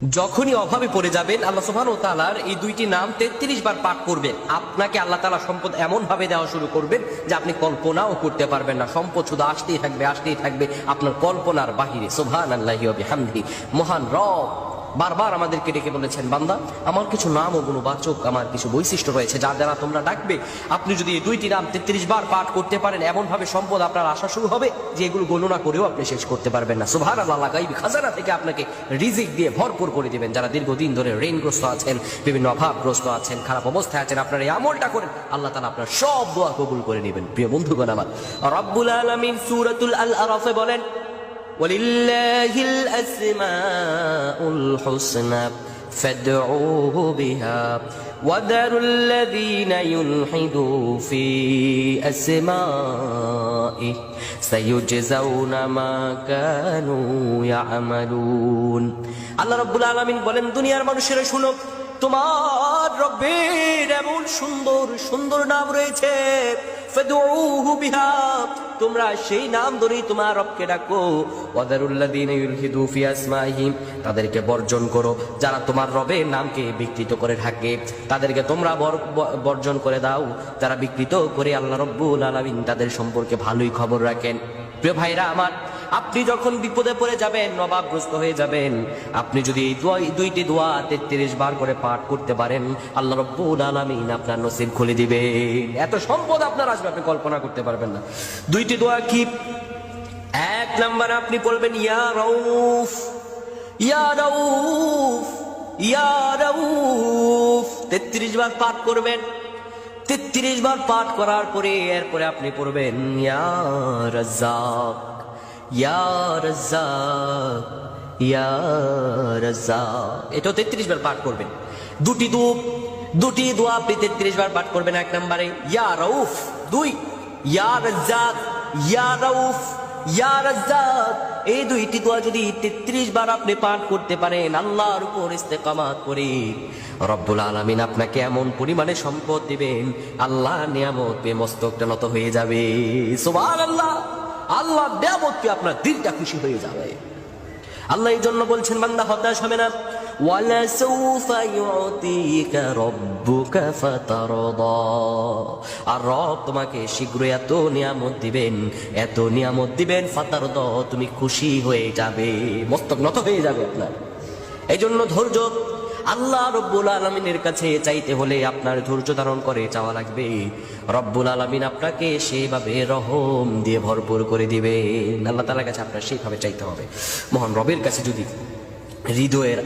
যখনই অভাবে পড়ে যাবেন আল্লাহ সুবহানাহু ওয়া তাআলার এই দুইটি নাম 33 বার পাঠ করবেন, আপনাকে আল্লাহ তাআলা সম্পদ এমন ভাবে দেওয়া শুরু করবেন যে আপনি কল্পনাও করতে পারবেন না। সম্পদ শুধু আসতেই থাকবে আপনার কল্পনার বাহিরে। সুবহানাল্লাহি ওয়া বিহামদিহি। মহান রব বারবার আমাদেরকে ডেকে বলেছেন, বান্দা আমার কিছু নাম ও গুণবাচক, আমার কিছু বৈশিষ্ট্য রয়েছে যার দ্বারা তোমরা ডাকবে। আপনি যদি এই দুইটি নাম 33 বার পাঠ করতে পারেন, এমন ভাবে সম্পদ আপনার আসা শুরু হবে যে এগুলো গণনা করেও আপনি শেষ করতে পারবেন না। সুবহানাল্লাহ। গায়বী খাজানা থেকে আপনাকে রিজিক দিয়ে ভরপুর করে দিবেন। যারা দীর্ঘদিন ধরে ঋণগ্রস্ত আছেন, বিভিন্ন অভাবগ্রস্ত আছেন, খারাপ অবস্থায় আছেন, আপনারা এই আমলটা করেন, আল্লাহ তাআলা আপনার সব দোয়া কবুল করে নেবেন। প্রিয় বন্ধুগণ আমার, রব্বুল আলামিন সূরাতুল আল-আরাফে বলেন, وَلِلَّهِ الْأَسْمَاءُ الْحُسْنَى فَادْعُوهُ بِهَا وَذَرُوا الَّذِينَ يُلْحِدُونَ فِي أَسْمَائِهِ سَيُجْزَوْنَ مَا كَانُوا يَعْمَلُونَ। আল্লাহ রাব্বুল আলামিন বলেন, দুনিয়ার মানুষেরা শুনো, তোমার রব্বের এমন সুন্দর সুন্দর নাম রয়েছে, ফাদউহু বিহা, তোমরা সেই নাম ধরেই তোমার রবকে ডাকো। ওয়াদারুল্লাযীনা ইউলহিদু ফি আসমাইহি, তাদেরকে বর্জন করো যারা তোমার রবের নামকে বিকৃত করে থাকে, তাদেরকে তোমরা বর্জন করে দাও যারা বিকৃত করে। আল্লাহ রাব্বুল আলামিন তাদের সম্পর্কে ভালোই খবর রাখেন। প্রিয় ভাইরা আমার, আপনি যখন বিপদে পড়ে যাবেন, অভাবগ্রস্ত হয়ে যাবেন, আপনি যদি এই দুইটি দোয়া 33 বার করে পাঠ করতে পারেন, আল্লাহ রাব্বুল আলামিন আপনার নসিব খুলে দিবেন। এত সম্পদ আপনার আসবে আপনি কল্পনা করতে পারবেন না। দুইটি দোয়া কি? এক নাম্বার আপনি বলবেন, ইয়া রাউফ, ইয়া রাউফ, ইয়া রাউফ, 33 বার পাঠ করবেন। 33 বার পাঠ করার পরে এরপরে আপনি পড়বেন, ইয়া রাজ্জাক, ইয়া রাজ্জাক, ইয়া রাজ্জাক। এটাও 33 বার পাঠ করবেন। দুটি দোয়া আপনি 33 বার পাঠ করবেন। এক নম্বরে ইয়া রাউফ, 2 ইয়া রাজ্জাক, ইয়া রাউফ, ইয়া রাজ্জাক। এই দুইটি দোয়া যদি 33 বার আপনি পাঠ করতে পারেন, আল্লাহর উপর ইস্তেকামাত করে, রব্বুল আলামিন আপনাকে এমন পরিমাণে সম্পদ দিবেন, আল্লাহ নিয়ামত পেয়ে মস্তকটা নত হয়ে যাবে। সুবহানাল্লাহ। আল্লাহ নিয়ামত পেয়ে আপনার দিলটা খুশি হয়ে যাবে। আল্লাহ এই জন্য বলছেন, বান্দা হতাশ হবে না। ওয়ালা সাউফা ইউতিকা রাব্বুকা ফাতারদা, আর রব তোমাকে শীঘ্রই এত নিয়ামত দিবেন, ফাতারদা, তুমি খুশি হয়ে যাবে, মস্তক নত হয়ে যাবে আপনার। এই জন্য ধৈর্য, আল্লাহ রব্বুল আলামিনের কাছে চাইতে হলে আপনার ধৈর্য ধারণ করে চাওয়া লাগবে। রব্বুল আলামিন আপনাকে সেইভাবে রহম দিয়ে ভরপুর করে দিবেন। আল্লাহ তাআলার কাছে আপনার সেইভাবে চাইতে হবে। মহান রবের কাছে যদি হৃদয়ের